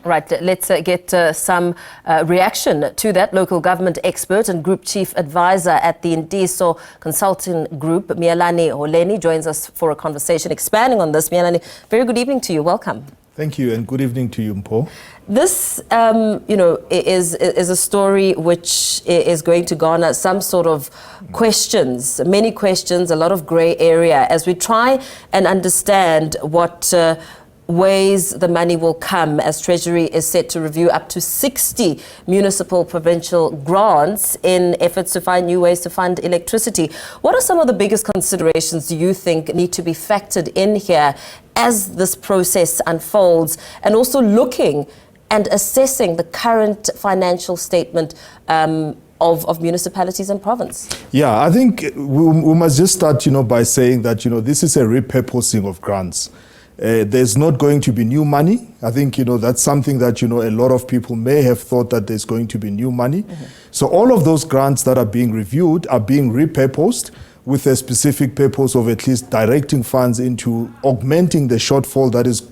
Right, let's get some reaction to that. Local government expert and group chief advisor at the Ntiyiso Consulting Group, Miyelani Holeni, joins us for a conversation expanding on this. Miyelani, very good evening to you. Welcome. Thank you, and good evening to you, Mpho. This, is a story which is going to garner some sort of questions, many questions, a lot of grey area as we try and understand what ways the money will come, as Treasury is set to review up to 60 municipal provincial grants in efforts to find new ways to fund electricity. What are some of the biggest considerations do you think need to be factored in here as this process unfolds, and also looking and assessing the current financial statement of municipalities and province? Yeah, I think we must just start, by saying that, this is a repurposing of grants. There's not going to be new money. I think, that's something that, a lot of people may have thought that there's going to be new money. Mm-hmm. So all of those grants that are being reviewed are being repurposed with a specific purpose of at least directing funds into augmenting the shortfall that is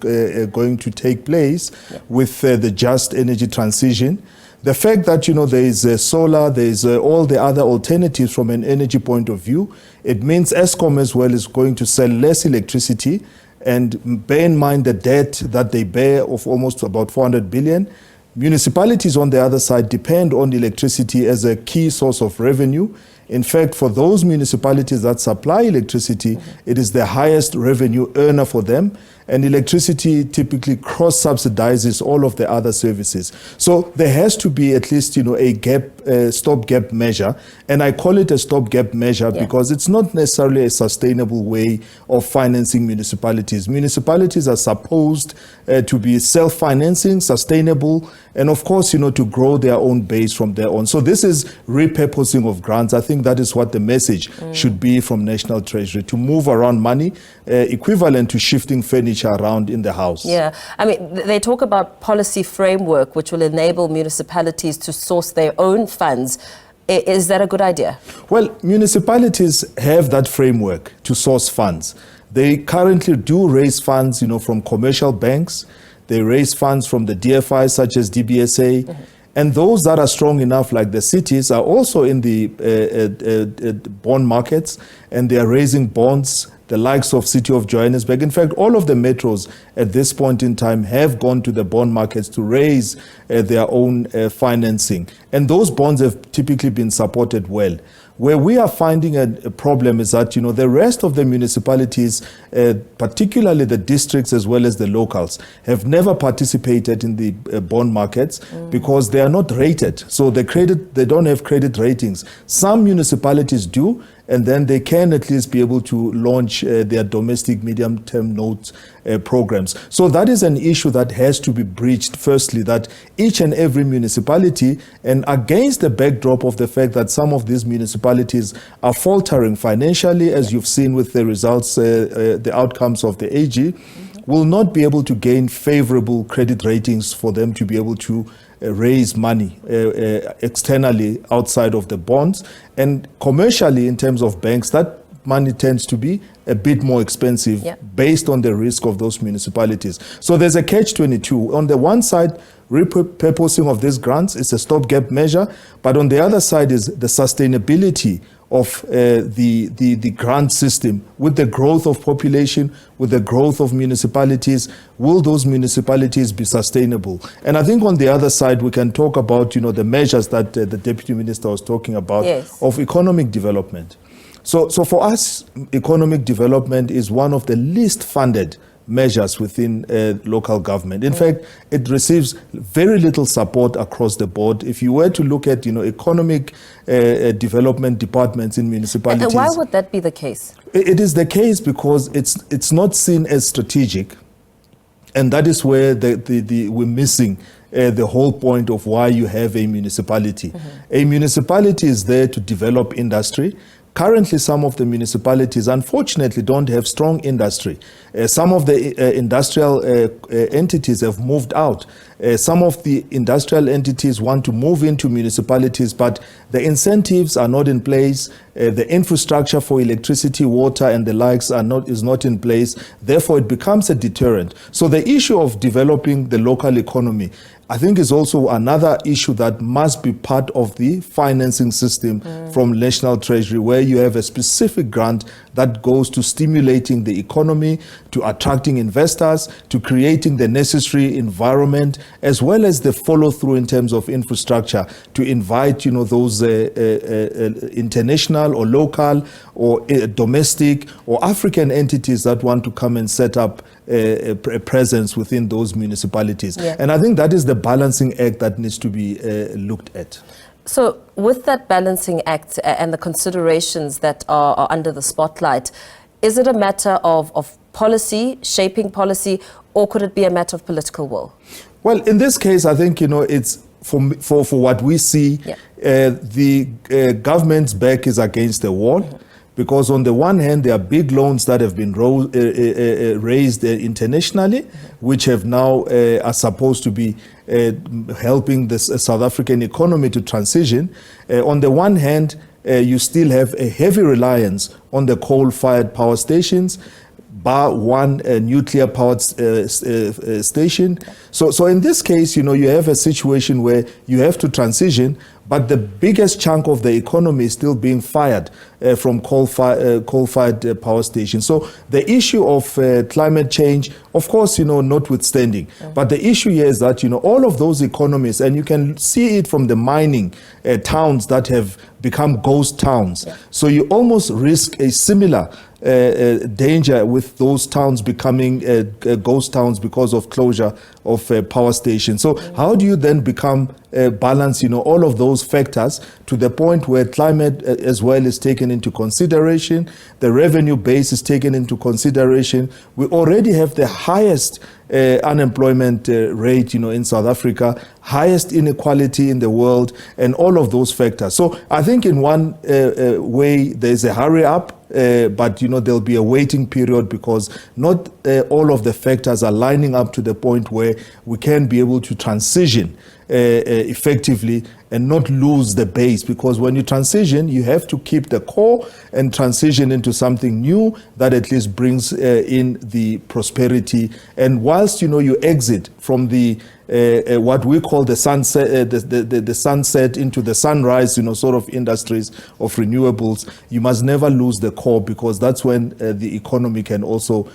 going to take place with the just energy transition. The fact that, there is solar, there is all the other alternatives from an energy point of view, it means Eskom as well is going to sell less electricity. And bear in mind the debt that they bear of almost about 400 billion. Municipalities on the other side depend on electricity as a key source of revenue. In fact, for those municipalities that supply electricity, it is the highest revenue earner for them. And electricity typically cross-subsidizes all of the other services. So there has to be at least, a stopgap measure. And I call it a stopgap measure because it's not necessarily a sustainable way of financing municipalities. Municipalities are supposed to be self-financing, sustainable, and of course, to grow their own base from there on. So this is repurposing of grants. I think that is what the message should be from National Treasury, to move around money equivalent to shifting furniture around in the house. Yeah, I mean, they talk about policy framework which will enable municipalities to source their own funds. Is that a good idea? Well, municipalities have that framework to source funds. They currently do raise funds, from commercial banks. They raise funds from the DFIs such as DBSA. Mm-hmm. And those that are strong enough, like the cities, are also in the bond markets, and they are raising bonds, the likes of City of Johannesburg. In fact, all of the metros at this point in time have gone to the bond markets to raise their own financing. And those bonds have typically been supported well. Where we are finding a problem is that, the rest of the municipalities, particularly the districts as well as the locals, have never participated in the bond markets because they are not rated. So they don't have credit ratings. Some municipalities do, and then they can at least be able to launch their domestic medium-term notes programs. So that is an issue that has to be breached, firstly, that each and every municipality, and against the backdrop of the fact that some of these municipalities are faltering financially, as you've seen with the results, the outcomes of the AG, will not be able to gain favorable credit ratings for them to be able to raise money externally outside of the bonds. And commercially, in terms of banks, that money tends to be a bit more expensive based on the risk of those municipalities. So there's a catch-22. On the one side, repurposing of these grants is a stopgap measure, but on the other side is the sustainability of the grant system. With the growth of population, with the growth of municipalities, will those municipalities be sustainable? And I think on the other side, we can talk about, the measures that the Deputy Minister was talking about of economic development. So for us, economic development is one of the least funded measures within local government. In fact, it receives very little support across the board. If you were to look at, economic development departments in municipalities. And why would that be the case? It is the case because it's not seen as strategic. And that is where we're missing the whole point of why you have a municipality. A municipality is there to develop industry. Currently, some of the municipalities, unfortunately, don't have strong industry. Some of the industrial entities have moved out. Some of the industrial entities want to move into municipalities, but the incentives are not in place. the infrastructure for electricity, water, and the likes is not in place. Therefore, it becomes a deterrent. So the issue of developing the local economy, I think, is also another issue that must be part of the financing system from National Treasury, where you have a specific grant that goes to stimulating the economy, to attracting investors, to creating the necessary environment, as well as the follow-through in terms of infrastructure, to invite, those international or local or domestic or African entities that want to come and set up a presence within those municipalities. Yeah. And I think that is the balancing act that needs to be looked at. So with that balancing act and the considerations that are under the spotlight, is it a matter of policy, shaping policy, or could it be a matter of political will? Well, in this case, I think, it's for what we see, the government's back is against the wall. Because on the one hand, there are big loans that have been raised internationally, which have now are supposed to be helping the South African economy to transition. On the one hand, you still have a heavy reliance on the coal-fired power stations, bar one nuclear powered station. So in this case, you have a situation where you have to transition, but the biggest chunk of the economy is still being fired from coal-fired power stations. So the issue of climate change, of course, notwithstanding, but the issue here is that, all of those economies, and you can see it from the mining towns that have become ghost towns. So you almost risk a similar danger with those towns becoming ghost towns because of closure of power stations. So how do you then become balance, all of those factors to the point where climate as well is taken into consideration, the revenue base is taken into consideration. We already have the highest unemployment rate, in South Africa, highest inequality in the world, and all of those factors. So I think in one way there's a hurry up, but there'll be a waiting period because not all of the factors are lining up to the point where we can be able to transition effectively and not lose the base, because when you transition, you have to keep the core and transition into something new that at least brings in the prosperity. And whilst you exit from the what we call the sunset, the sunset into the sunrise, sort of industries of renewables, you must never lose the core, because that's when the economy can also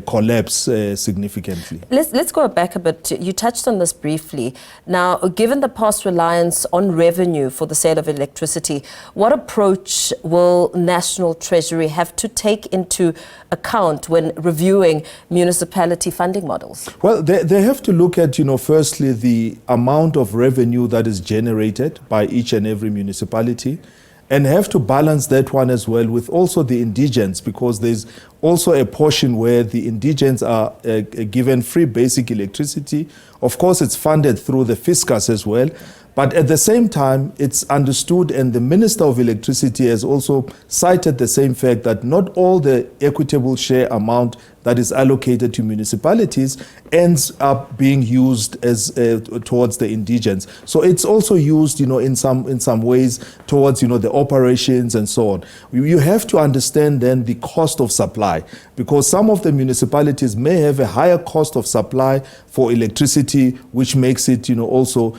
collapse significantly. Let's go back a bit. You touched on this briefly. Now, given the past reliance on revenue for the sale of electricity, what approach will National Treasury have to take into account when reviewing municipality funding models? Well, they have to look at, firstly, the amount of revenue that is generated by each and every municipality, and have to balance that one as well with also the indigents, because there's also a portion where the indigents are given free basic electricity. Of course, it's funded through the fiscus as well. But at the same time, it's understood, and the Minister of Electricity has also cited the same fact that not all the equitable share amount that is allocated to municipalities ends up being used as towards the indigents. So it's also used, in some ways towards, the operations and so on. You have to understand then the cost of supply, because some of the municipalities may have a higher cost of supply for electricity, which makes it, also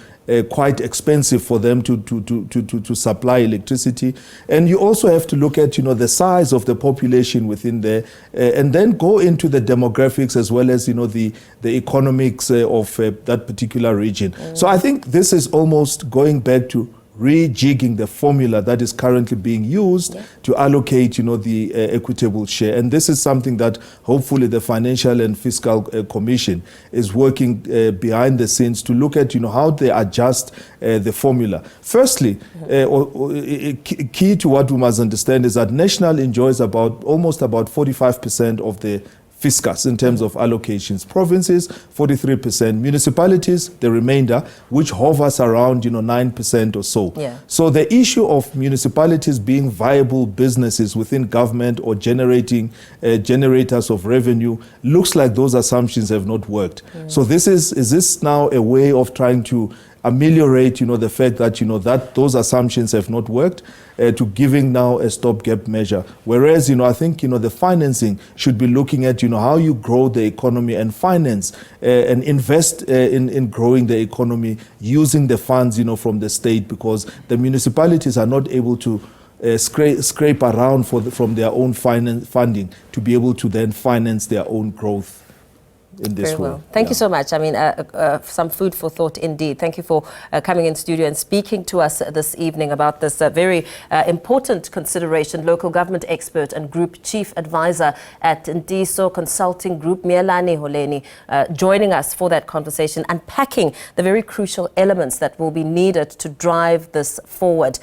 quite expensive for them to supply electricity. And you also have to look at, the size of the population within there, and then go into the demographics as well as, the economics of that particular region. So I think this is almost going back to rejigging the formula that is currently being used to allocate, the equitable share. And this is something that hopefully the Financial and Fiscal Commission is working behind the scenes to look at, how they adjust the formula. Firstly, key to what we must understand is that National enjoys almost about 45% of the fiscus in terms of allocations. Provinces, 43%. Municipalities, the remainder, which hovers around 9% or so. So the issue of municipalities being viable businesses within government or generating generators of revenue looks like those assumptions have not worked. So is this now a way of trying to ameliorate, the fact that, that those assumptions have not worked, to giving now a stopgap measure. Whereas, I think, the financing should be looking at, how you grow the economy and finance and invest in growing the economy using the funds, from the state, because the municipalities are not able to scrape around from their own funding to be able to then finance their own growth in this Very way. well. Thank you so much. I mean, some food for thought indeed. Thank you for coming in studio and speaking to us this evening about this very important consideration. Local government expert and group chief advisor at Ntiyiso Consulting Group, Miyelani Holeni, joining us for that conversation, unpacking the very crucial elements that will be needed to drive this forward.